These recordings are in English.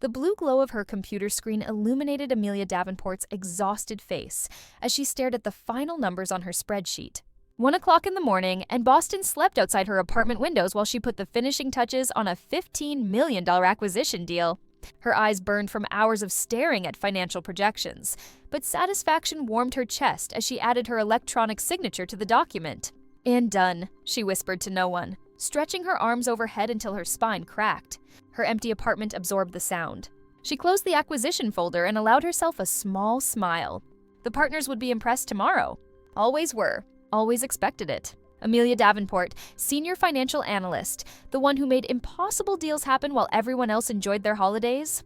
The blue glow of her computer screen illuminated Amelia Davenport's exhausted face as she stared at the final numbers on her spreadsheet. 1 o'clock in the morning, and Boston slept outside her apartment windows while she put the finishing touches on a $15 million acquisition deal. Her eyes burned from hours of staring at financial projections, but satisfaction warmed her chest as she added her electronic signature to the document. "And done," she whispered to no one, stretching her arms overhead until her spine cracked. Her empty apartment absorbed the sound. She closed the acquisition folder and allowed herself a small smile. The partners would be impressed tomorrow. Always were. Always expected it. Amelia Davenport, senior financial analyst, the one who made impossible deals happen while everyone else enjoyed their holidays.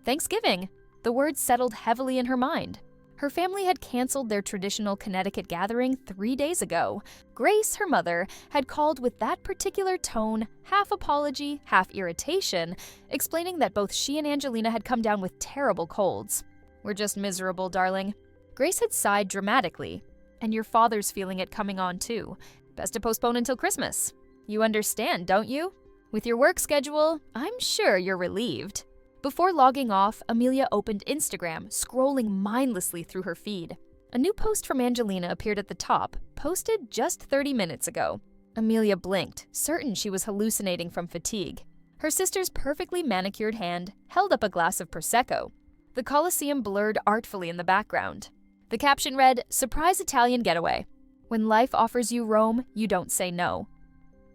Thanksgiving. The words settled heavily in her mind. Her family had canceled their traditional Connecticut gathering 3 days ago. Grace, her mother, had called with that particular tone, half apology, half irritation, explaining that both she and Angelina had come down with terrible colds. "We're just miserable, darling." Grace had sighed dramatically. "And your father's feeling it coming on too. Best to postpone until Christmas. You understand, don't you? With your work schedule, I'm sure you're relieved." Before logging off, Amelia opened Instagram, scrolling mindlessly through her feed. A new post from Angelina appeared at the top, posted just 30 minutes ago. Amelia blinked, certain she was hallucinating from fatigue. Her sister's perfectly manicured hand held up a glass of Prosecco. The Colosseum blurred artfully in the background. The caption read, "Surprise Italian getaway. When life offers you Rome, you don't say no.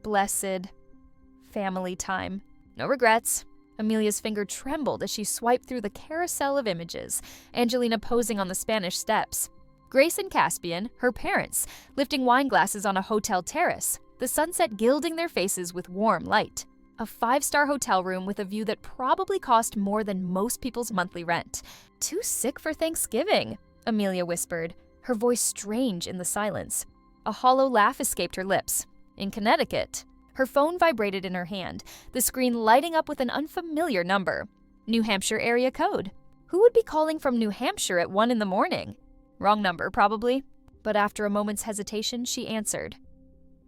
Blessed family time. No regrets." Amelia's finger trembled as she swiped through the carousel of images, Angelina posing on the Spanish steps. Grace and Caspian, her parents, lifting wine glasses on a hotel terrace, the sunset gilding their faces with warm light. A 5-star hotel room with a view that probably cost more than most people's monthly rent. "Too sick for Thanksgiving," Amelia whispered, her voice strange in the silence. A hollow laugh escaped her lips. "In Connecticut." Her phone vibrated in her hand, the screen lighting up with an unfamiliar number. New Hampshire area code. Who would be calling from New Hampshire at 1 in the morning? Wrong number, probably. But after a moment's hesitation, she answered.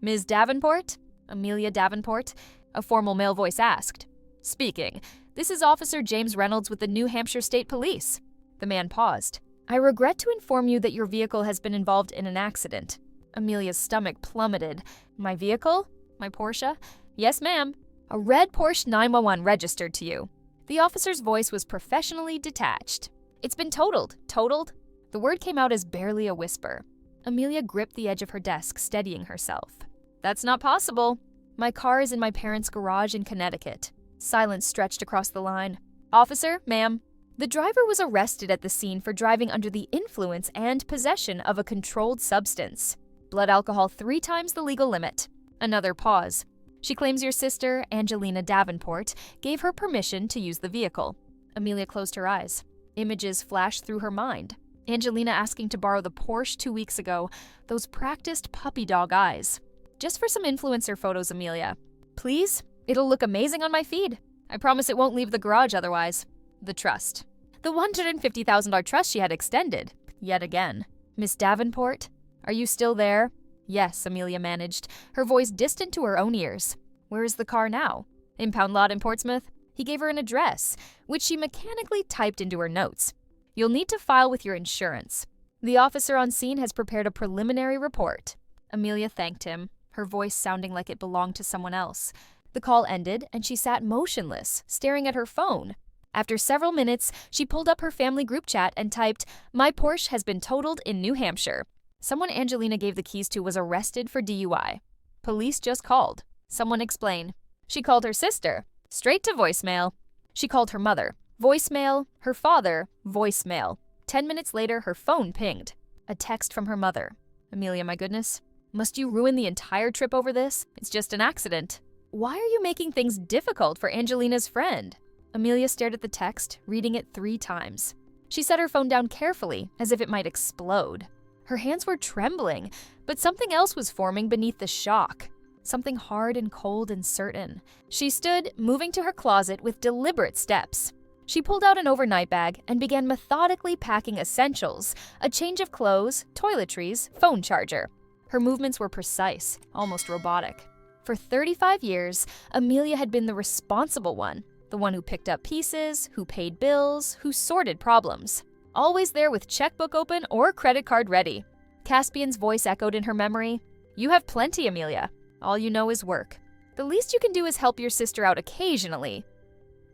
"Ms. Davenport?" Amelia Davenport, a formal male voice asked. "Speaking. This is Officer James Reynolds with the New Hampshire State Police." The man paused. "I regret to inform you that your vehicle has been involved in an accident." Amelia's stomach plummeted. "My vehicle? My Porsche?" "Yes, ma'am. A red Porsche 911 registered to you." The officer's voice was professionally detached. "It's been totaled." "Totaled?" The word came out as barely a whisper. Amelia gripped the edge of her desk, steadying herself. "That's not possible." "My car is in my parents' garage in Connecticut." Silence stretched across the line. "Officer, ma'am." The driver was arrested at the scene for driving under the influence and possession of a controlled substance. Blood alcohol 3 times the legal limit. Another pause. "She claims your sister, Angelina Davenport, gave her permission to use the vehicle." Amelia closed her eyes. Images flashed through her mind. Angelina asking to borrow the Porsche 2 weeks ago, those practiced puppy dog eyes. "Just for some influencer photos, Amelia. Please? It'll look amazing on my feed. I promise it won't leave the garage otherwise." The trust. The $150,000 trust she had extended. Yet again. "Miss Davenport? Are you still there?" "Yes," Amelia managed, her voice distant to her own ears. "Where is the car now?" "Impound lot in Portsmouth." He gave her an address, which she mechanically typed into her notes. "You'll need to file with your insurance. The officer on scene has prepared a preliminary report." Amelia thanked him, her voice sounding like it belonged to someone else. The call ended, and she sat motionless, staring at her phone. After several minutes, she pulled up her family group chat and typed, "My Porsche has been totaled in New Hampshire. Someone Angelina gave the keys to was arrested for DUI. Police just called." Someone explain. She called her sister. Straight to voicemail. She called her mother. Voicemail. Her father. Voicemail. 10 minutes later, her phone pinged. A text from her mother. "Amelia, my goodness. Must you ruin the entire trip over this? It's just an accident. Why are you making things difficult for Angelina's friend?" Amelia stared at the text, reading it 3 times. She set her phone down carefully, as if it might explode. Her hands were trembling, but something else was forming beneath the shock. Something hard and cold and certain. She stood, moving to her closet with deliberate steps. She pulled out an overnight bag and began methodically packing essentials, a change of clothes, toiletries, phone charger. Her movements were precise, almost robotic. For 35 years, Amelia had been the responsible one, The one who picked up pieces, who paid bills, who sorted problems. Always there with checkbook open or credit card ready. Caspian's voice echoed in her memory. You have plenty, Amelia. All you know is work. The least you can do is help your sister out occasionally.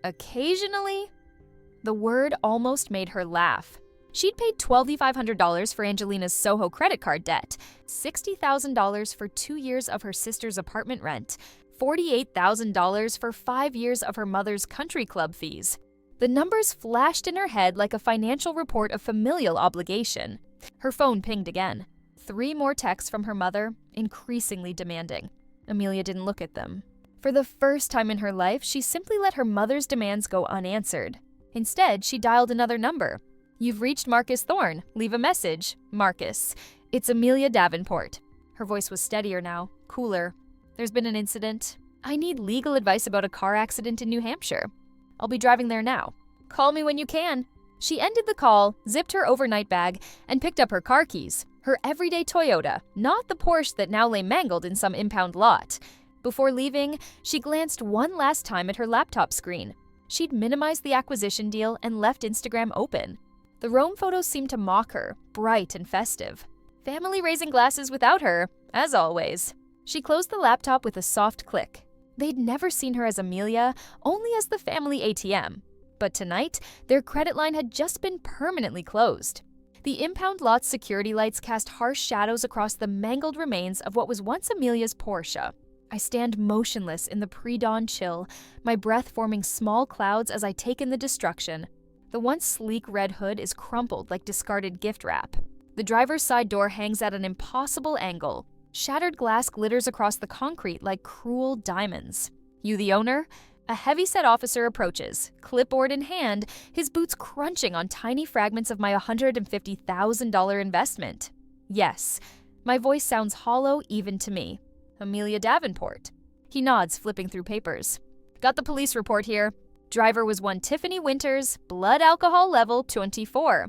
Occasionally? The word almost made her laugh. She'd paid $2,500 for Angelina's Soho credit card debt, $60,000 for 2 years of her sister's apartment rent, $48,000 for 5 years of her mother's country club fees. The numbers flashed in her head like a financial report of familial obligation. Her phone pinged again. 3 more texts from her mother, increasingly demanding. Amelia didn't look at them. For the first time in her life, she simply let her mother's demands go unanswered. Instead, she dialed another number. You've reached Marcus Thorne. Leave a message. Marcus. It's Amelia Davenport. Her voice was steadier now, cooler. There's been an incident. I need legal advice about a car accident in New Hampshire. I'll be driving there now. Call me when you can. She ended the call, zipped her overnight bag, and picked up her car keys. Her everyday Toyota, not the Porsche that now lay mangled in some impound lot. Before leaving, she glanced one last time at her laptop screen. She'd minimized the acquisition deal and left Instagram open. The Rome photos seemed to mock her, bright and festive. Family raising glasses without her, as always. She closed the laptop with a soft click. They'd never seen her as Amelia, only as the family ATM. But tonight, their credit line had just been permanently closed. The impound lot's security lights cast harsh shadows across the mangled remains of what was once Amelia's Porsche. I stand motionless in the pre-dawn chill, my breath forming small clouds as I take in the destruction. The once sleek red hood is crumpled like discarded gift wrap. The driver's side door hangs at an impossible angle. Shattered glass glitters across the concrete like cruel diamonds. You the owner? A heavy-set officer approaches, clipboard in hand, his boots crunching on tiny fragments of my $150,000 investment. Yes, my voice sounds hollow even to me. Amelia Davenport. He nods, flipping through papers. Got the police report here. Driver was one Tiffany Winters, blood alcohol level 24.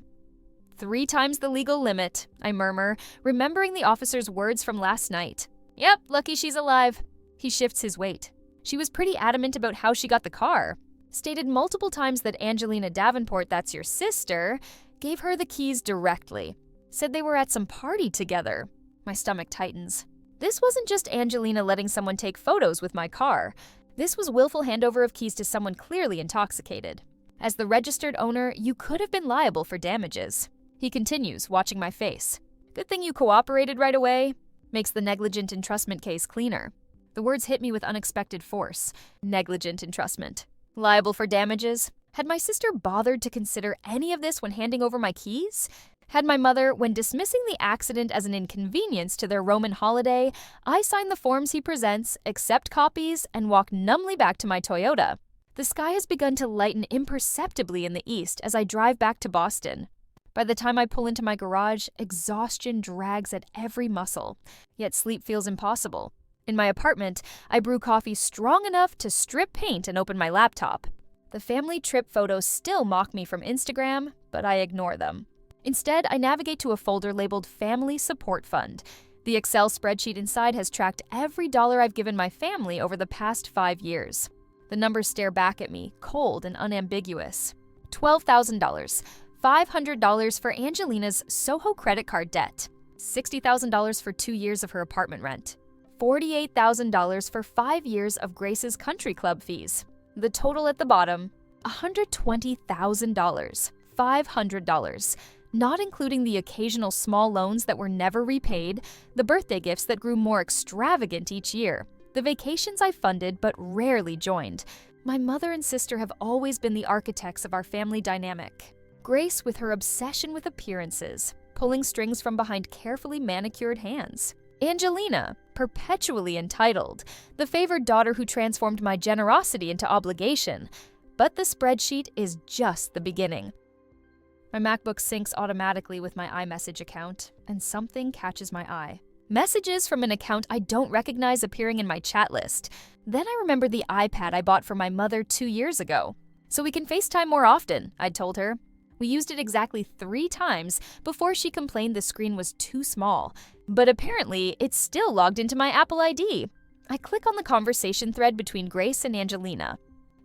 3 times the legal limit, I murmur, remembering the officer's words from last night. Yep, lucky she's alive. He shifts his weight. She was pretty adamant about how she got the car. Stated multiple times that Angelina Davenport, that's your sister, gave her the keys directly. Said they were at some party together. My stomach tightens. This wasn't just Angelina letting someone take photos with my car. This was willful handover of keys to someone clearly intoxicated. As the registered owner, you could have been liable for damages. He continues, watching my face. Good thing you cooperated right away. Makes the negligent entrustment case cleaner. The words hit me with unexpected force. Negligent entrustment. Liable for damages? Had my sister bothered to consider any of this when handing over my keys? Had my mother, when dismissing the accident as an inconvenience to their Roman holiday, I sign the forms he presents, accept copies, and walk numbly back to my Toyota? The sky has begun to lighten imperceptibly in the east as I drive back to Boston. By the time I pull into my garage, exhaustion drags at every muscle, yet sleep feels impossible. In my apartment, I brew coffee strong enough to strip paint and open my laptop. The family trip photos still mock me from Instagram, but I ignore them. Instead, I navigate to a folder labeled Family Support Fund. The Excel spreadsheet inside has tracked every dollar I've given my family over the past 5 years. The numbers stare back at me, cold and unambiguous. $12,000, $500 for Angelina's Soho credit card debt, $60,000 for 2 years of her apartment rent, $48,000 for 5 years of Grace's country club fees. The total at the bottom, $120,000, $500. Not including the occasional small loans that were never repaid, the birthday gifts that grew more extravagant each year, the vacations I funded but rarely joined. My mother and sister have always been the architects of our family dynamic. Grace with her obsession with appearances, pulling strings from behind carefully manicured hands. Angelina, perpetually entitled, the favored daughter who transformed my generosity into obligation. But the spreadsheet is just the beginning. My MacBook syncs automatically with my iMessage account, and something catches my eye. Messages from an account I don't recognize appearing in my chat list. Then I remember the iPad I bought for my mother 2 years ago. So we can FaceTime more often, I'd told her. We used it exactly 3 times before she complained the screen was too small. But apparently, it's still logged into my Apple ID. I click on the conversation thread between Grace and Angelina.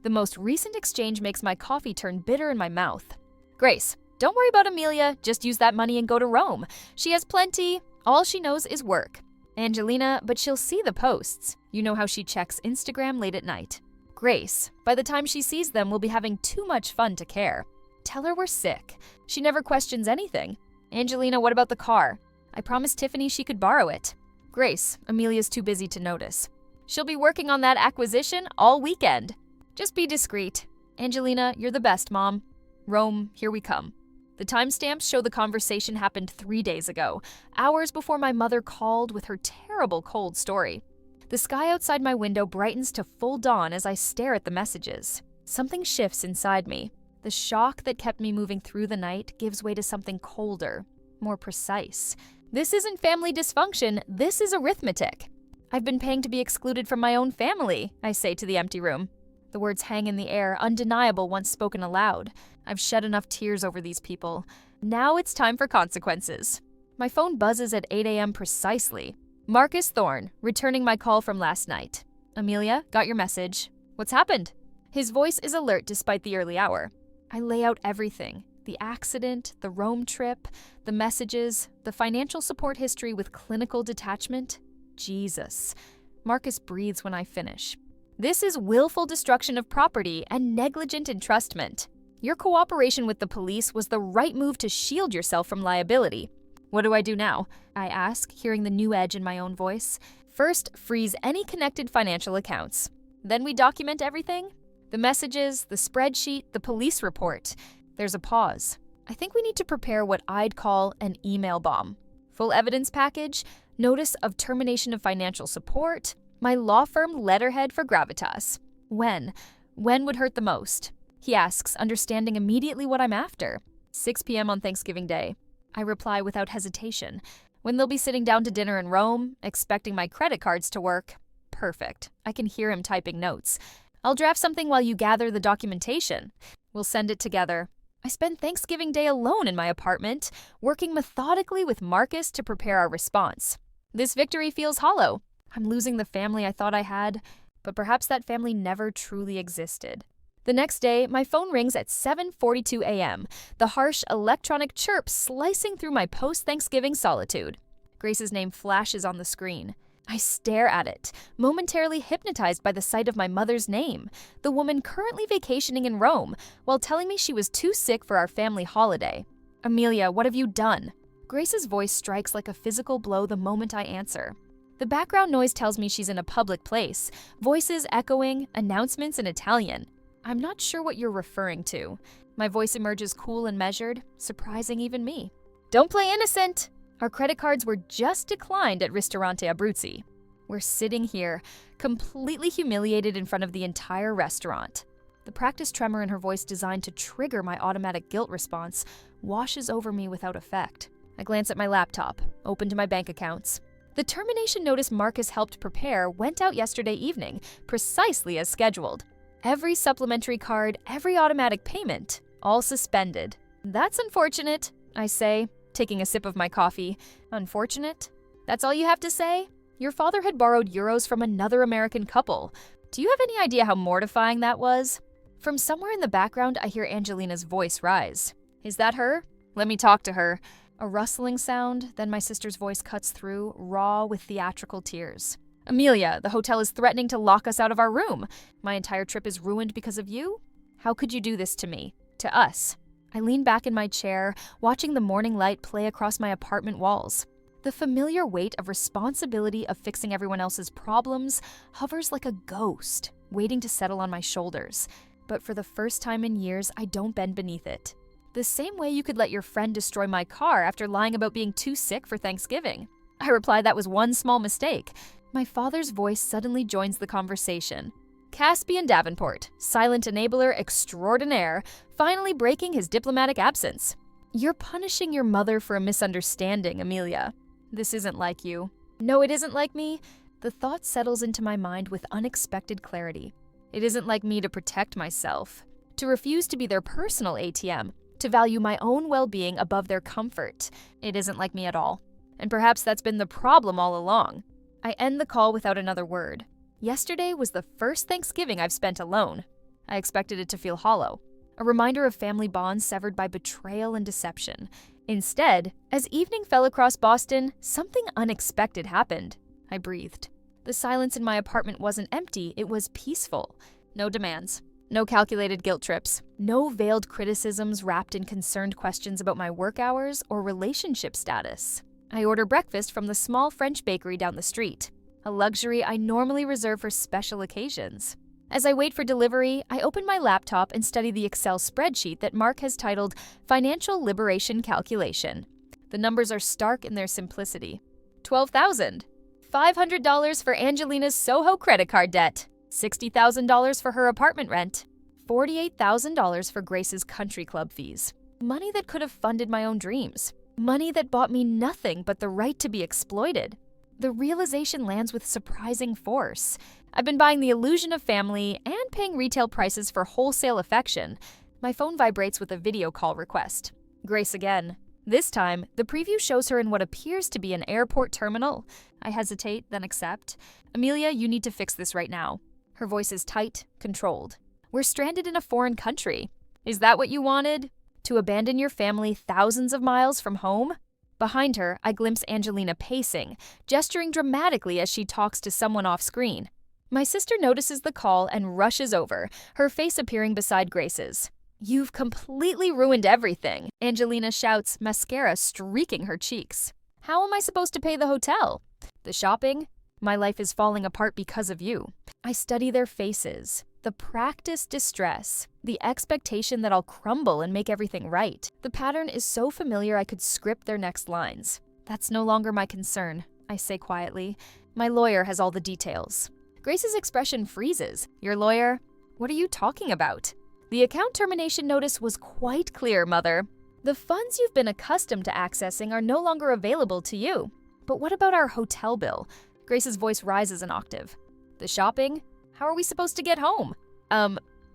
The most recent exchange makes my coffee turn bitter in my mouth. Grace, don't worry about Amelia, just use that money and go to Rome. She has plenty. All she knows is work. Angelina, but she'll see the posts. You know how she checks Instagram late at night. Grace, by the time she sees them, we'll be having too much fun to care. Tell her we're sick. She never questions anything. Angelina, what about the car? I promised Tiffany she could borrow it. Grace, Amelia's too busy to notice. She'll be working on that acquisition all weekend. Just be discreet. Angelina, you're the best, Mom. Rome, here we come. The timestamps show the conversation happened 3 days ago, hours before my mother called with her terrible cold story. The sky outside my window brightens to full dawn as I stare at the messages. Something shifts inside me. The shock that kept me moving through the night gives way to something colder, more precise. This isn't family dysfunction, this is arithmetic. I've been paying to be excluded from my own family, I say to the empty room. The words hang in the air, undeniable once spoken aloud. I've shed enough tears over these people. Now it's time for consequences. My phone buzzes at 8 a.m. precisely. Marcus Thorne, returning my call from last night. Amelia, got your message. What's happened? His voice is alert despite the early hour. I lay out everything. The accident, the Rome trip, the messages, the financial support history with clinical detachment. Jesus. Marcus breathes when I finish. This is willful destruction of property and negligent entrustment. Your cooperation with the police was the right move to shield yourself from liability. What do I do now? I ask, hearing the new edge in my own voice. First, freeze any connected financial accounts. Then we document everything. The messages, the spreadsheet, the police report. There's a pause. I think we need to prepare what I'd call an email bomb. Full evidence package, notice of termination of financial support, my law firm letterhead for gravitas. When would hurt the most? He asks, understanding immediately what I'm after. 6 p.m. on Thanksgiving Day. I reply without hesitation. When they'll be sitting down to dinner in Rome, expecting my credit cards to work. Perfect. I can hear him typing notes. I'll draft something while you gather the documentation. We'll send it together. I spend Thanksgiving Day alone in my apartment, working methodically with Marcus to prepare our response. This victory feels hollow. I'm losing the family I thought I had, but perhaps that family never truly existed. The next day, my phone rings at 7:42 a.m., the harsh electronic chirp slicing through my post-Thanksgiving solitude. Grace's name flashes on the screen. I stare at it, momentarily hypnotized by the sight of my mother's name, the woman currently vacationing in Rome, while telling me she was too sick for our family holiday. Amelia, what have you done? Grace's voice strikes like a physical blow the moment I answer. The background noise tells me she's in a public place, voices echoing, announcements in Italian. I'm not sure what you're referring to. My voice emerges cool and measured, surprising even me. Don't play innocent! Our credit cards were just declined at Ristorante Abruzzi. We're sitting here, completely humiliated in front of the entire restaurant. The practiced tremor in her voice designed to trigger my automatic guilt response washes over me without effect. I glance at my laptop, open to my bank accounts. The termination notice Marcus helped prepare went out yesterday evening, precisely as scheduled. Every supplementary card, every automatic payment, all suspended. That's unfortunate, I say, taking a sip of my coffee. Unfortunate? That's all you have to say? Your father had borrowed euros from another American couple. Do you have any idea how mortifying that was? From somewhere in the background, I hear Angelina's voice rise. Is that her? Let me talk to her. A rustling sound, then my sister's voice cuts through, raw with theatrical tears. Amelia, the hotel is threatening to lock us out of our room. My entire trip is ruined because of you? How could you do this to me? To us? I lean back in my chair, watching the morning light play across my apartment walls. The familiar weight of responsibility of fixing everyone else's problems hovers like a ghost, waiting to settle on my shoulders. But for the first time in years, I don't bend beneath it. The same way you could let your friend destroy my car after lying about being too sick for Thanksgiving. I reply that was one small mistake. My father's voice suddenly joins the conversation. Caspian Davenport, silent enabler extraordinaire, finally breaking his diplomatic absence. You're punishing your mother for a misunderstanding, Amelia. This isn't like you. No, it isn't like me. The thought settles into my mind with unexpected clarity. It isn't like me to protect myself, to refuse to be their personal ATM, to value my own well-being above their comfort. It isn't like me at all. And perhaps that's been the problem all along. I end the call without another word. Yesterday was the first Thanksgiving I've spent alone. I expected it to feel hollow, a reminder of family bonds severed by betrayal and deception. Instead, as evening fell across Boston, something unexpected happened. I breathed. The silence in my apartment wasn't empty, it was peaceful. No demands. No calculated guilt trips. No veiled criticisms wrapped in concerned questions about my work hours or relationship status. I order breakfast from the small French bakery down the street, a luxury I normally reserve for special occasions. As I wait for delivery, I open my laptop and study the Excel spreadsheet that Mark has titled Financial Liberation Calculation. The numbers are stark in their simplicity. $12,000. $500 for Angelina's Soho credit card debt. $60,000 for her apartment rent. $48,000 for Grace's country club fees. Money that could have funded my own dreams. Money that bought me nothing but the right to be exploited. The realization lands with surprising force. I've been buying the illusion of family and paying retail prices for wholesale affection. My phone vibrates with a video call request. Grace again. This time, the preview shows her in what appears to be an airport terminal. I hesitate, then accept. Amelia, you need to fix this right now. Her voice is tight, controlled. We're stranded in a foreign country. Is that what you wanted? To abandon your family thousands of miles from home? Behind her, I glimpse Angelina pacing, gesturing dramatically as she talks to someone off screen. My sister notices the call and rushes over, her face appearing beside Grace's. You've completely ruined everything, Angelina shouts, mascara streaking her cheeks. How am I supposed to pay the hotel? The shopping? My life is falling apart because of you. I study their faces, the practiced distress, the expectation that I'll crumble and make everything right. The pattern is so familiar I could script their next lines. That's no longer my concern, I say quietly. My lawyer has all the details. Grace's expression freezes. Your lawyer? What are you talking about? The account termination notice was quite clear, Mother. The funds you've been accustomed to accessing are no longer available to you. But what about our hotel bill? Grace's voice rises an octave. The shopping? How are we supposed to get home?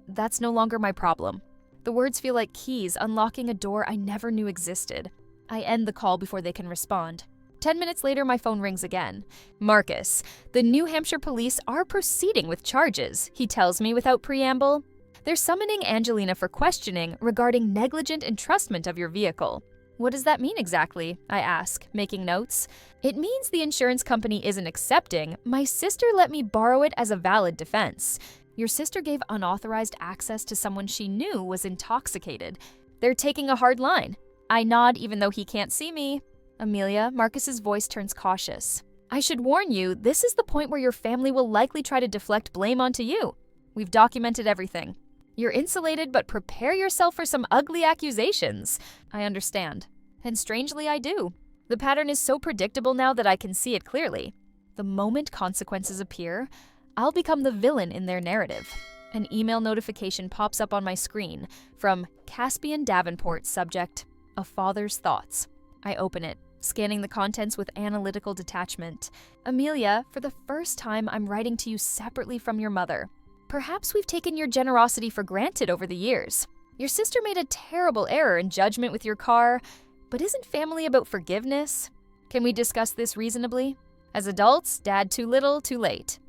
That's no longer my problem. The words feel like keys unlocking a door I never knew existed. I end the call before they can respond. 10 minutes later, my phone rings again. Marcus, the New Hampshire police are proceeding with charges, he tells me without preamble. They're summoning Angelina for questioning regarding negligent entrustment of your vehicle. What does that mean exactly? I ask, making notes. It means the insurance company isn't accepting. My sister let me borrow it as a valid defense. Your sister gave unauthorized access to someone she knew was intoxicated. They're taking a hard line. I nod even though he can't see me. Amelia, Marcus's voice turns cautious. I should warn you, this is the point where your family will likely try to deflect blame onto you. We've documented everything. You're insulated, but prepare yourself for some ugly accusations. I understand. And strangely, I do. The pattern is so predictable now that I can see it clearly. The moment consequences appear, I'll become the villain in their narrative. An email notification pops up on my screen from Caspian Davenport, subject, A Father's Thoughts. I open it, scanning the contents with analytical detachment. Amelia, for the first time, I'm writing to you separately from your mother. Perhaps we've taken your generosity for granted over the years. Your sister made a terrible error in judgment with your car, but isn't family about forgiveness? Can we discuss this reasonably? As adults, Dad too little, too late.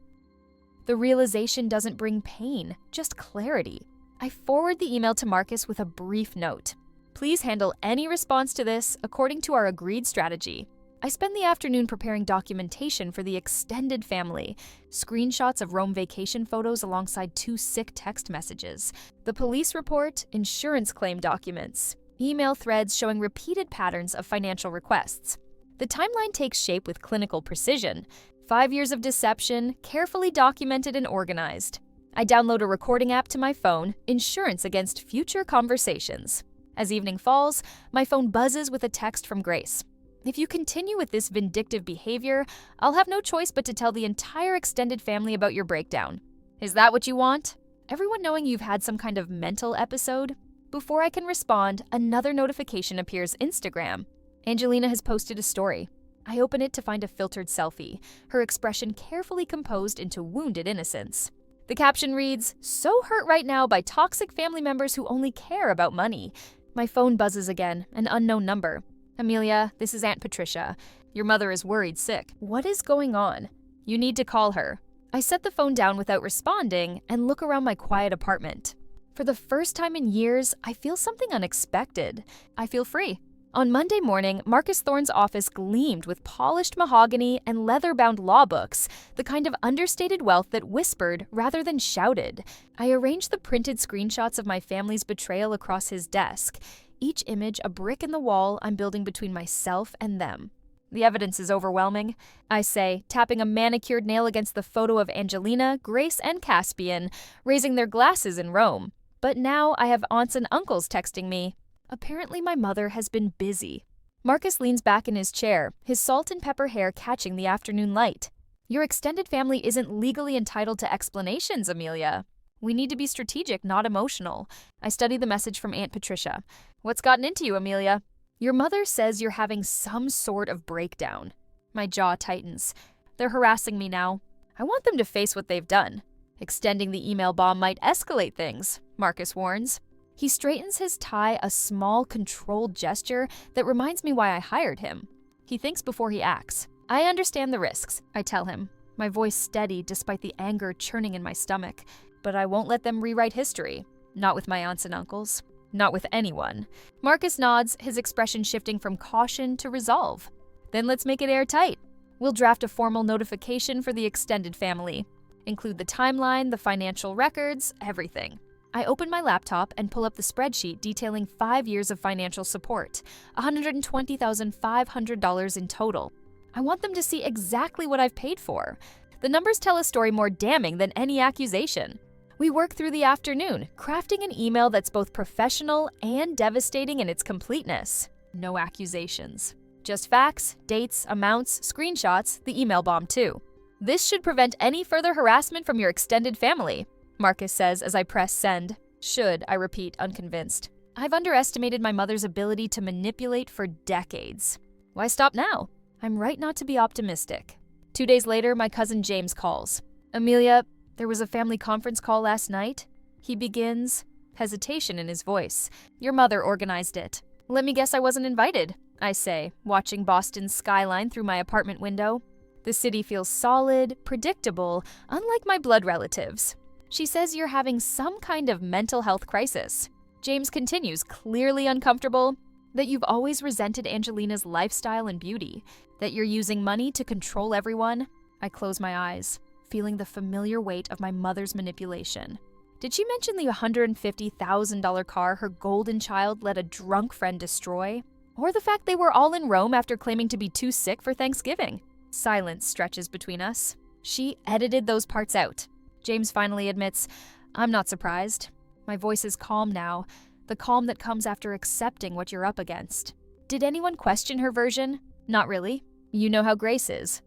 The realization doesn't bring pain, just clarity. I forward the email to Marcus with a brief note. Please handle any response to this according to our agreed strategy. I spend the afternoon preparing documentation for the extended family, screenshots of Rome vacation photos alongside 2 sick text messages, the police report, insurance claim documents, email threads showing repeated patterns of financial requests. The timeline takes shape with clinical precision. 5 years of deception, carefully documented and organized. I download a recording app to my phone, insurance against future conversations. As evening falls, my phone buzzes with a text from Grace. If you continue with this vindictive behavior, I'll have no choice but to tell the entire extended family about your breakdown. Is that what you want? Everyone knowing you've had some kind of mental episode? Before I can respond, another notification appears Instagram. Angelina has posted a story. I open it to find a filtered selfie, her expression carefully composed into wounded innocence. The caption reads, "So hurt right now by toxic family members who only care about money." My phone buzzes again, an unknown number. Amelia, this is Aunt Patricia. Your mother is worried sick. What is going on? You need to call her. I set the phone down without responding and look around my quiet apartment. For the first time in years, I feel something unexpected. I feel free. On Monday morning, Marcus Thorne's office gleamed with polished mahogany and leather-bound law books, the kind of understated wealth that whispered rather than shouted. I arranged the printed screenshots of my family's betrayal across his desk, each image a brick in the wall I'm building between myself and them. The evidence is overwhelming, I say, tapping a manicured nail against the photo of Angelina, Grace, and Caspian, raising their glasses in Rome. But now I have aunts and uncles texting me. Apparently my mother has been busy. Marcus leans back in his chair, his salt and pepper hair catching the afternoon light. Your extended family isn't legally entitled to explanations, Amelia. We need to be strategic, not emotional. I study the message from Aunt Patricia. What's gotten into you, Amelia? Your mother says you're having some sort of breakdown. My jaw tightens. They're harassing me now. I want them to face what they've done. Extending the email bomb might escalate things, Marcus warns. He straightens his tie, a small, controlled gesture that reminds me why I hired him. He thinks before he acts. I understand the risks, I tell him, my voice steady despite the anger churning in my stomach. But I won't let them rewrite history. Not with my aunts and uncles. Not with anyone. Marcus nods, his expression shifting from caution to resolve. Then let's make it airtight. We'll draft a formal notification for the extended family. Include the timeline, the financial records, everything. I open my laptop and pull up the spreadsheet detailing 5 years of financial support, $120,500 in total. I want them to see exactly what I've paid for. The numbers tell a story more damning than any accusation. We work through the afternoon, crafting an email that's both professional and devastating in its completeness. No accusations. Just facts, dates, amounts, screenshots, the email bomb too. This should prevent any further harassment from your extended family, Marcus says as I press send. Should, I repeat, unconvinced. I've underestimated my mother's ability to manipulate for decades. Why stop now? I'm right not to be optimistic. 2 days later, my cousin James calls. Amelia, there was a family conference call last night. He begins, hesitation in his voice. Your mother organized it. Let me guess I wasn't invited, I say, watching Boston's skyline through my apartment window. The city feels solid, predictable, unlike my blood relatives. She says you're having some kind of mental health crisis. James continues, clearly uncomfortable, that you've always resented Angelina's lifestyle and beauty, that you're using money to control everyone. I close my eyes, feeling the familiar weight of my mother's manipulation. Did she mention the $150,000 car her golden child let a drunk friend destroy? Or the fact they were all in Rome after claiming to be too sick for Thanksgiving? Silence stretches between us. She edited those parts out. James finally admits, I'm not surprised. My voice is calm now, the calm that comes after accepting what you're up against. Did anyone question her version? Not really. You know how Grace is.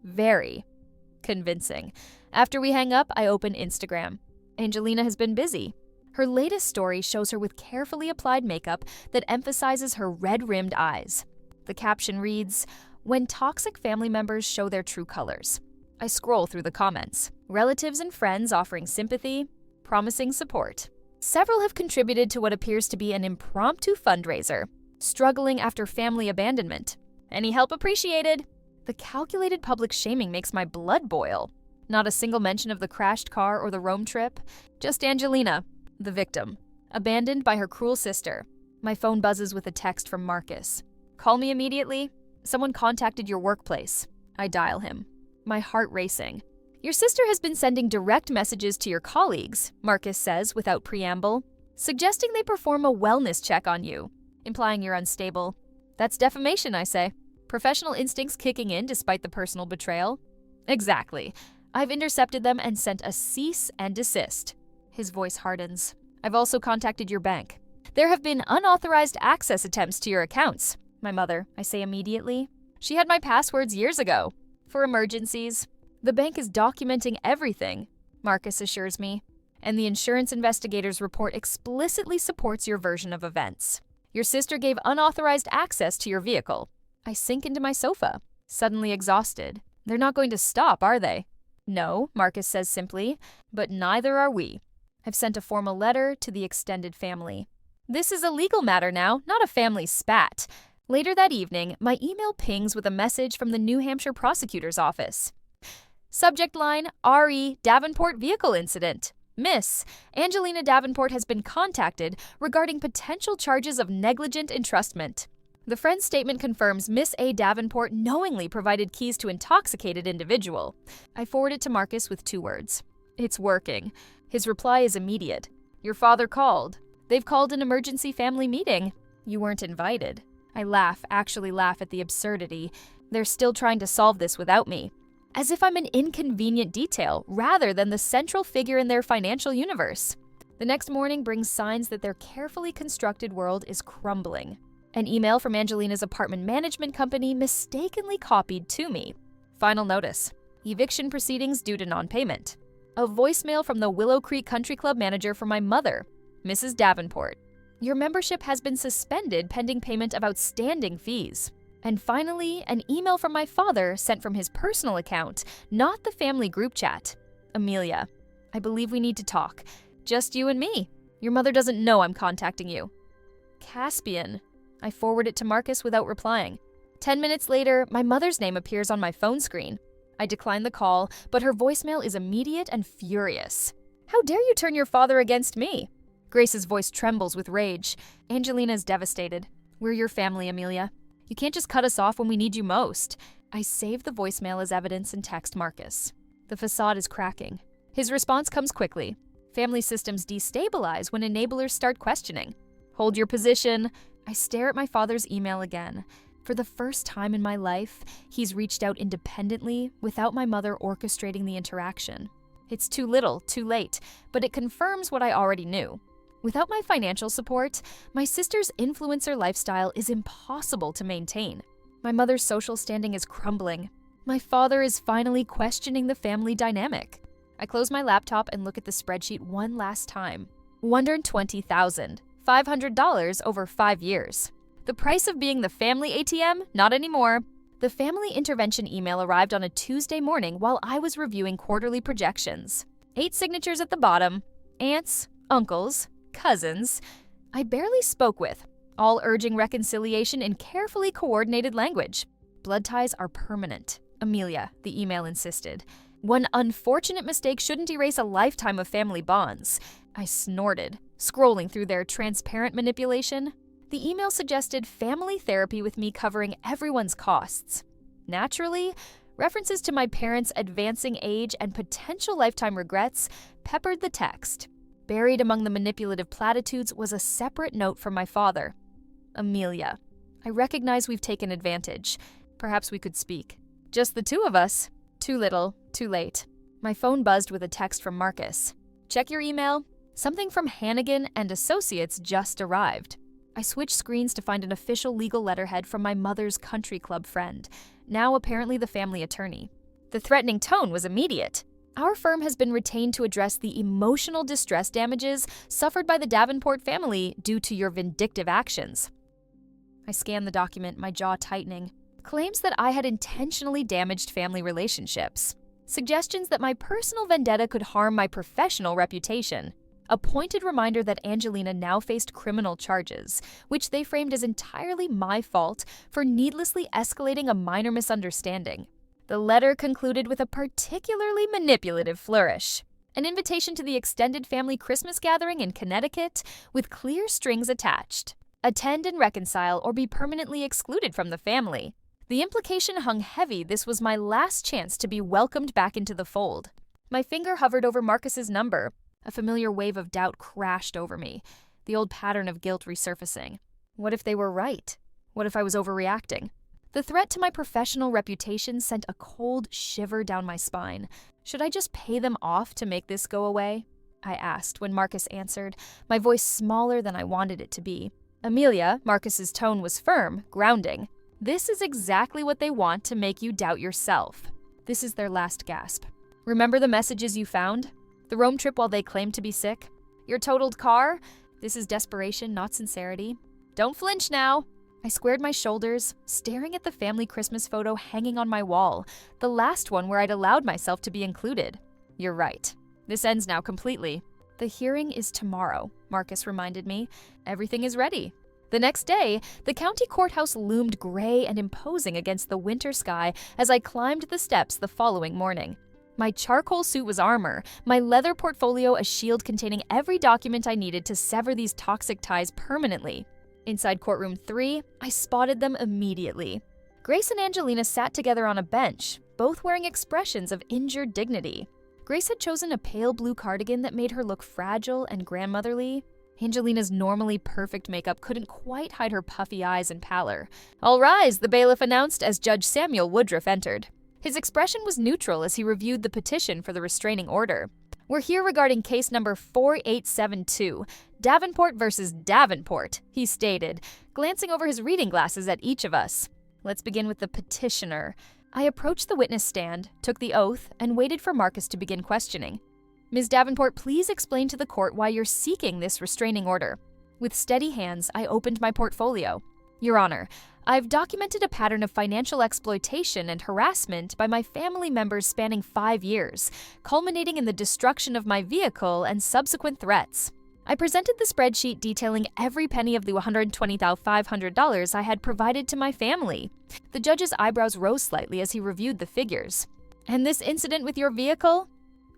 Very convincing. After we hang up, I open Instagram. Angelina has been busy. Her latest story shows her with carefully applied makeup that emphasizes her red-rimmed eyes. The caption reads, "When toxic family members show their true colors." I scroll through the comments. Relatives and friends offering sympathy, promising support. Several have contributed to what appears to be an impromptu fundraiser, struggling after family abandonment. Any help appreciated? The calculated public shaming makes my blood boil. Not a single mention of the crashed car or the Rome trip. Just Angelina, the victim, abandoned by her cruel sister. My phone buzzes with a text from Marcus. Call me immediately. Someone contacted your workplace. I dial him. My heart racing. Your sister has been sending direct messages to your colleagues, Marcus says without preamble, suggesting they perform a wellness check on you, implying you're unstable. That's defamation, I say. Professional instincts kicking in despite the personal betrayal. Exactly. I've intercepted them and sent a cease and desist. His voice hardens. I've also contacted your bank. There have been unauthorized access attempts to your accounts. My mother, I say immediately. She had my passwords years ago. For emergencies. The bank is documenting everything, Marcus assures me. And the insurance investigator's report explicitly supports your version of events. Your sister gave unauthorized access to your vehicle. I sink into my sofa, suddenly exhausted. They're not going to stop, are they? No, Marcus says simply, but neither are we. I've sent a formal letter to the extended family. This is a legal matter now, not a family spat. Later that evening, my email pings with a message from the New Hampshire prosecutor's office. Subject line, RE Davenport vehicle incident. Miss, Angelina Davenport has been contacted regarding potential charges of negligent entrustment. The friend's statement confirms Miss A. Davenport knowingly provided keys to intoxicated individual. I forward it to Marcus with 2 words. It's working. His reply is immediate. Your father called. They've called an emergency family meeting. You weren't invited. I actually laugh at the absurdity. They're still trying to solve this without me. As if I'm an inconvenient detail rather than the central figure in their financial universe. The next morning brings signs that their carefully constructed world is crumbling. An email from Angelina's apartment management company mistakenly copied to me. Final notice. Eviction proceedings due to non-payment. A voicemail from the Willow Creek Country Club manager for my mother, Mrs. Davenport. Your membership has been suspended pending payment of outstanding fees. And finally, an email from my father sent from his personal account, not the family group chat. Amelia, I believe we need to talk. Just you and me. Your mother doesn't know I'm contacting you. Caspian. I forward it to Marcus without replying. 10 minutes later, my mother's name appears on my phone screen. I decline the call, but her voicemail is immediate and furious. How dare you turn your father against me? Grace's voice trembles with rage. Angelina is devastated. We're your family, Amelia. You can't just cut us off when we need you most. I save the voicemail as evidence and text Marcus. The facade is cracking. His response comes quickly. Family systems destabilize when enablers start questioning. Hold your position. I stare at my father's email again. For the first time in my life, he's reached out independently without my mother orchestrating the interaction. It's too little, too late, but it confirms what I already knew. Without my financial support, my sister's influencer lifestyle is impossible to maintain. My mother's social standing is crumbling. My father is finally questioning the family dynamic. I close my laptop and look at the spreadsheet one last time. $120,000. $500 over 5 years. The price of being the family ATM? Not anymore. The family intervention email arrived on a Tuesday morning while I was reviewing quarterly projections. 8 signatures at the bottom. Aunts, uncles, cousins. I barely spoke with, all urging reconciliation in carefully coordinated language. Blood ties are permanent. Amelia, the email insisted. One unfortunate mistake shouldn't erase a lifetime of family bonds. I snorted, scrolling through their transparent manipulation. The email suggested family therapy with me covering everyone's costs. Naturally, references to my parents' advancing age and potential lifetime regrets peppered the text. Buried among the manipulative platitudes was a separate note from my father. Amelia, I recognize we've taken advantage. Perhaps we could speak. Just the 2 of us. Too little, too late. My phone buzzed with a text from Marcus. Check your email. Something from Hannigan and Associates just arrived. I switched screens to find an official legal letterhead from my mother's country club friend, now apparently the family attorney. The threatening tone was immediate. Our firm has been retained to address the emotional distress damages suffered by the Davenport family due to your vindictive actions. I scanned the document, my jaw tightening. Claims that I had intentionally damaged family relationships. Suggestions that my personal vendetta could harm my professional reputation. A pointed reminder that Angelina now faced criminal charges, which they framed as entirely my fault for needlessly escalating a minor misunderstanding. The letter concluded with a particularly manipulative flourish. An invitation to the extended family Christmas gathering in Connecticut with clear strings attached. Attend and reconcile or be permanently excluded from the family. The implication hung heavy. This was my last chance to be welcomed back into the fold. My finger hovered over Marcus's number. A familiar wave of doubt crashed over me, the old pattern of guilt resurfacing. What if they were right? What if I was overreacting? The threat to my professional reputation sent a cold shiver down my spine. Should I just pay them off to make this go away? I asked when Marcus answered, my voice smaller than I wanted it to be. Amelia, Marcus's tone was firm, grounding. This is exactly what they want to make you doubt yourself. This is their last gasp. Remember the messages you found? The Rome trip while they claimed to be sick? Your totaled car? This is desperation, not sincerity. Don't flinch now. I squared my shoulders, staring at the family Christmas photo hanging on my wall, the last one where I'd allowed myself to be included. You're right. This ends now completely. The hearing is tomorrow, Marcus reminded me. Everything is ready. The next day, the county courthouse loomed gray and imposing against the winter sky as I climbed the steps the following morning. My charcoal suit was armor, my leather portfolio a shield containing every document I needed to sever these toxic ties permanently. Inside courtroom 3, I spotted them immediately. Grace and Angelina sat together on a bench, both wearing expressions of injured dignity. Grace had chosen a pale blue cardigan that made her look fragile and grandmotherly. Angelina's normally perfect makeup couldn't quite hide her puffy eyes and pallor. "All rise," the bailiff announced as Judge Samuel Woodruff entered. His expression was neutral as he reviewed the petition for the restraining order. "We're here regarding case number 4872, Davenport versus Davenport," he stated, glancing over his reading glasses at each of us. "Let's begin with the petitioner." I approached the witness stand, took the oath, and waited for Marcus to begin questioning. "Ms. Davenport, please explain to the court why you're seeking this restraining order." With steady hands, I opened my portfolio. "Your Honor, I've documented a pattern of financial exploitation and harassment by my family members spanning 5 years, culminating in the destruction of my vehicle and subsequent threats. I presented the spreadsheet detailing every penny of the $120,500 I had provided to my family." The judge's eyebrows rose slightly as he reviewed the figures. "And this incident with your vehicle?"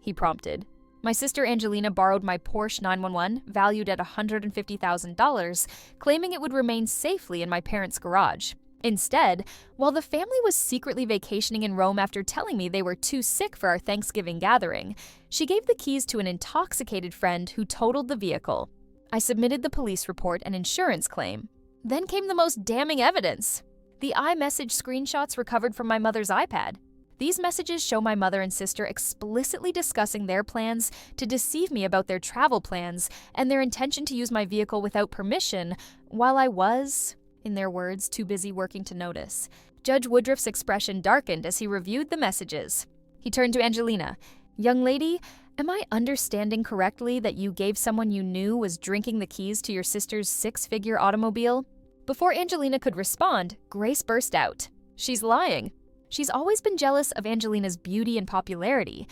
he prompted. "My sister Angelina borrowed my Porsche 911, valued at $150,000, claiming it would remain safely in my parents' garage. Instead, while the family was secretly vacationing in Rome after telling me they were too sick for our Thanksgiving gathering, she gave the keys to an intoxicated friend who totaled the vehicle. I submitted the police report and insurance claim. Then came the most damning evidence: the iMessage screenshots recovered from my mother's iPad. These messages show my mother and sister explicitly discussing their plans to deceive me about their travel plans and their intention to use my vehicle without permission, while I was, in their words, too busy working to notice. Judge Woodruff's expression darkened as he reviewed the messages. He turned to Angelina. "Young lady, am I understanding correctly that you gave someone you knew was drinking the keys to your sister's 6-figure automobile?" Before Angelina could respond, Grace burst out. "She's lying. She's always been jealous of Angelina's beauty and popularity."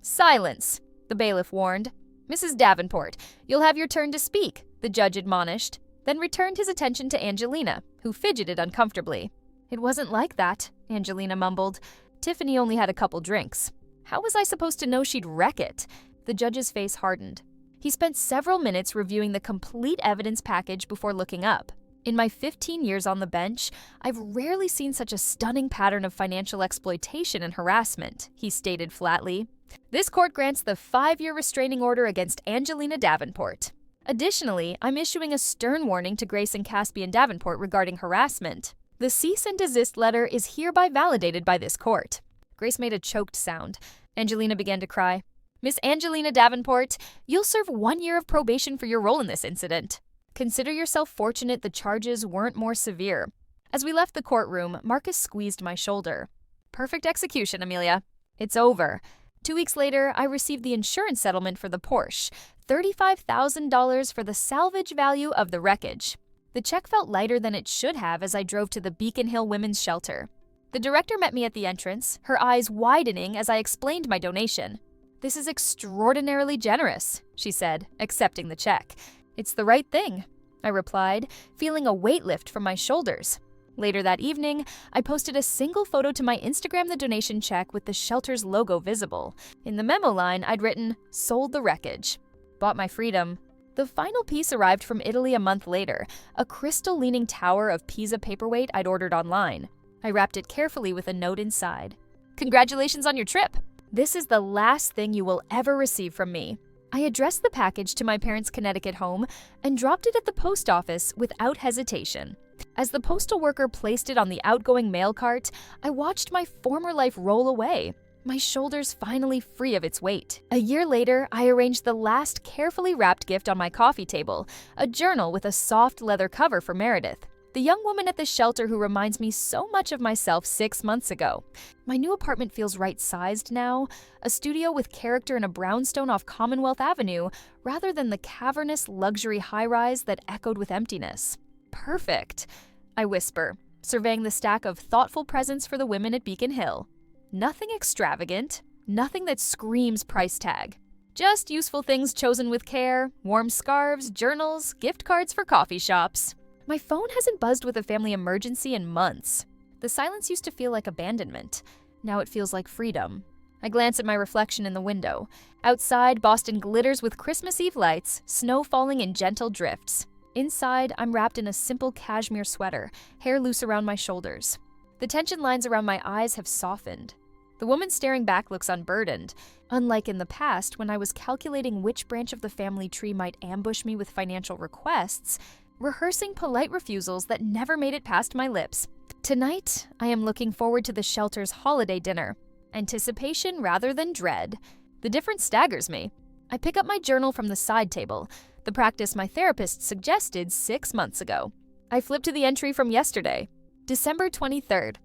"Silence," the bailiff warned. "Mrs. Davenport, you'll have your turn to speak," the judge admonished, then returned his attention to Angelina, who fidgeted uncomfortably. "It wasn't like that," Angelina mumbled. "Tiffany only had a couple drinks. How was I supposed to know she'd wreck it?" The judge's face hardened. He spent several minutes reviewing the complete evidence package before looking up. "In my 15 years on the bench, I've rarely seen such a stunning pattern of financial exploitation and harassment," he stated flatly. "This court grants the 5-year restraining order against Angelina Davenport. Additionally, I'm issuing a stern warning to Grace and Caspian Davenport regarding harassment. The cease and desist letter is hereby validated by this court." Grace made a choked sound. Angelina began to cry. "Miss Angelina Davenport, you'll serve 1 year of probation for your role in this incident. Consider yourself fortunate the charges weren't more severe." As we left the courtroom, Marcus squeezed my shoulder. "Perfect execution, Amelia. It's over." 2 weeks later, I received the insurance settlement for the Porsche, $35,000 for the salvage value of the wreckage. The check felt lighter than it should have as I drove to the Beacon Hill Women's Shelter. The director met me at the entrance, her eyes widening as I explained my donation. "This is extraordinarily generous," she said, accepting the check. "It's the right thing," I replied, feeling a weight lift from my shoulders. Later that evening, I posted a single photo to my Instagram the donation check with the shelter's logo visible. In the memo line, I'd written, "Sold the wreckage. Bought my freedom." The final piece arrived from Italy a month later, a crystal-leaning tower of Pisa paperweight I'd ordered online. I wrapped it carefully with a note inside. "Congratulations on your trip. This is the last thing you will ever receive from me." I addressed the package to my parents' Connecticut home and dropped it at the post office without hesitation. As the postal worker placed it on the outgoing mail cart, I watched my former life roll away, my shoulders finally free of its weight. A year later, I arranged the last carefully wrapped gift on my coffee table, a journal with a soft leather cover for Meredith, the young woman at the shelter who reminds me so much of myself 6 months ago. My new apartment feels right-sized now, a studio with character in a brownstone off Commonwealth Avenue, rather than the cavernous luxury high-rise that echoed with emptiness. "Perfect," I whisper, surveying the stack of thoughtful presents for the women at Beacon Hill. Nothing extravagant, nothing that screams price tag. Just useful things chosen with care, warm scarves, journals, gift cards for coffee shops. My phone hasn't buzzed with a family emergency in months. The silence used to feel like abandonment. Now it feels like freedom. I glance at my reflection in the window. Outside, Boston glitters with Christmas Eve lights, snow falling in gentle drifts. Inside, I'm wrapped in a simple cashmere sweater, hair loose around my shoulders. The tension lines around my eyes have softened. The woman staring back looks unburdened, unlike in the past when I was calculating which branch of the family tree might ambush me with financial requests, rehearsing polite refusals that never made it past my lips. Tonight, I am looking forward to the shelter's holiday dinner. Anticipation rather than dread. The difference staggers me. I pick up my journal from the side table, the practice my therapist suggested 6 months ago. I flip to the entry from yesterday, December 23rd.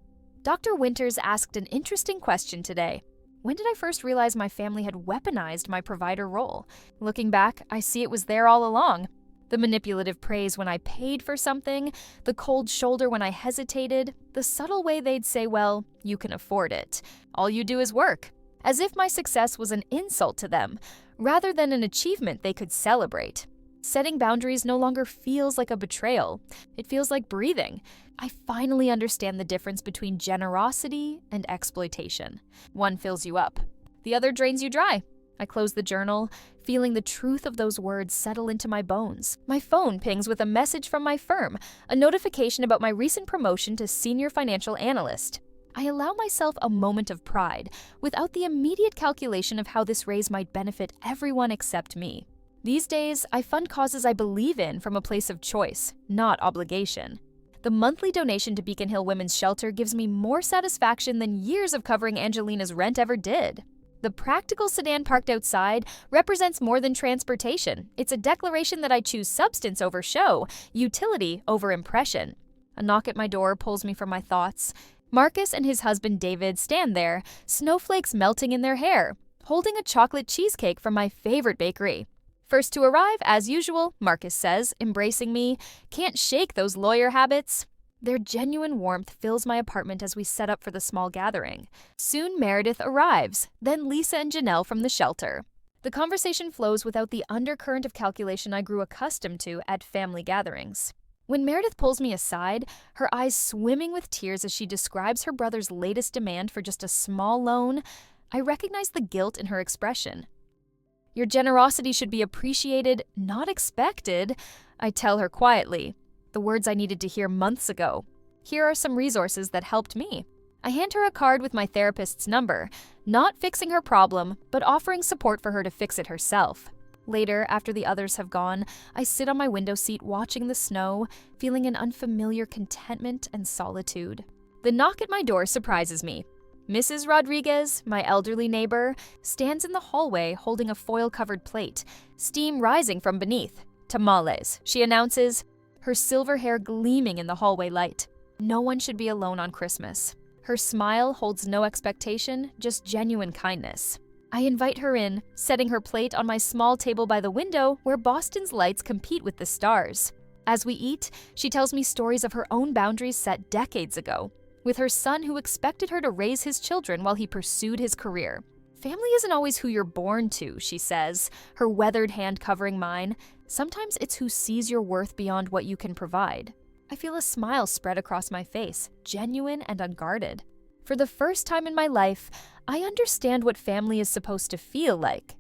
Dr. Winters asked an interesting question today. When did I first realize my family had weaponized my provider role? Looking back, I see it was there all along. The manipulative praise when I paid for something, the cold shoulder when I hesitated, the subtle way they'd say, well, you can afford it. All you do is work. As if my success was an insult to them, rather than an achievement they could celebrate. Setting boundaries no longer feels like a betrayal. It feels like breathing. I finally understand the difference between generosity and exploitation. One fills you up. The other drains you dry. I close the journal, feeling the truth of those words settle into my bones. My phone pings with a message from my firm, a notification about my recent promotion to senior financial analyst. I allow myself a moment of pride, without the immediate calculation of how this raise might benefit everyone except me. These days, I fund causes I believe in from a place of choice, not obligation. The monthly donation to Beacon Hill Women's Shelter gives me more satisfaction than years of covering Angelina's rent ever did. The practical sedan parked outside represents more than transportation. It's a declaration that I choose substance over show, utility over impression. A knock at my door pulls me from my thoughts. Marcus and his husband David stand there, snowflakes melting in their hair, holding a chocolate cheesecake from my favorite bakery. First to arrive, as usual, Marcus says, embracing me. Can't shake those lawyer habits. Their genuine warmth fills my apartment as we set up for the small gathering. Soon Meredith arrives, then Lisa and Janelle from the shelter. The conversation flows without the undercurrent of calculation I grew accustomed to at family gatherings. When Meredith pulls me aside, her eyes swimming with tears as she describes her brother's latest demand for just a small loan, I recognize the guilt in her expression. Your generosity should be appreciated, not expected, I tell her quietly. The words I needed to hear months ago. Here are some resources that helped me. I hand her a card with my therapist's number, not fixing her problem, but offering support for her to fix it herself. Later, after the others have gone, I sit on my window seat watching the snow, feeling an unfamiliar contentment and solitude. The knock at my door surprises me. Mrs. Rodriguez, my elderly neighbor, stands in the hallway holding a foil-covered plate, steam rising from beneath. Tamales, she announces, her silver hair gleaming in the hallway light. No one should be alone on Christmas. Her smile holds no expectation, just genuine kindness. I invite her in, setting her plate on my small table by the window where Boston's lights compete with the stars. As we eat, she tells me stories of her own boundaries set decades ago, with her son who expected her to raise his children while he pursued his career. Family isn't always who you're born to, she says, her weathered hand covering mine. Sometimes it's who sees your worth beyond what you can provide. I feel a smile spread across my face, genuine and unguarded. For the first time in my life, I understand what family is supposed to feel like.